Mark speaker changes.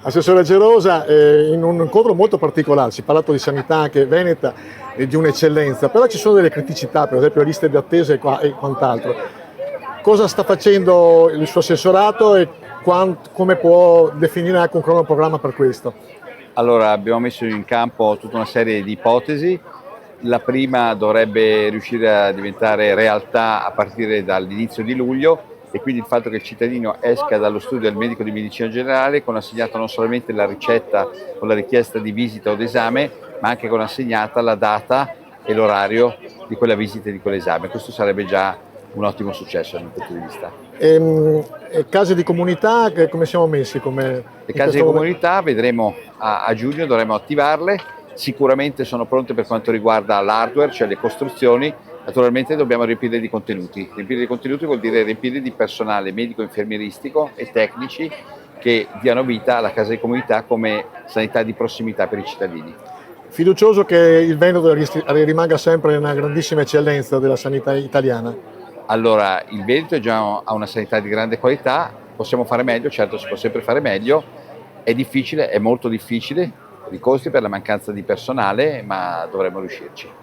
Speaker 1: Assessore Gerosa, in un incontro molto particolare, si è parlato di sanità anche veneta e di un'eccellenza, però ci sono delle criticità, per esempio liste di attesa e quant'altro. Cosa sta facendo il suo assessorato e come può definire anche un cronoprogramma per questo?
Speaker 2: Allora, abbiamo messo in campo tutta una serie di ipotesi. La prima dovrebbe riuscire a diventare realtà a partire dall'inizio di luglio, e quindi il fatto che il cittadino esca dallo studio del medico di medicina generale con assegnato non solamente la ricetta con la richiesta di visita o d'esame, ma anche con assegnata la data e l'orario di quella visita e di quell'esame. Questo sarebbe già un ottimo successo dal mio punto di vista.
Speaker 1: Case di comunità, come siamo messi?
Speaker 2: Le case di comunità vedremo a giugno, dovremo attivarle. Sicuramente sono pronte per quanto riguarda l'hardware, cioè le costruzioni. Naturalmente dobbiamo riempirle di contenuti. Riempirle di contenuti vuol dire riempirle di personale medico, infermieristico e tecnici che diano vita alla casa di comunità come sanità di prossimità per i cittadini.
Speaker 1: Fiducioso che il Veneto rimanga sempre una grandissima eccellenza della sanità italiana.
Speaker 2: Allora, il Veneto ha una sanità di grande qualità, possiamo fare meglio, certo si può sempre fare meglio, è difficile, è molto difficile, i costi per la mancanza di personale, ma dovremmo riuscirci.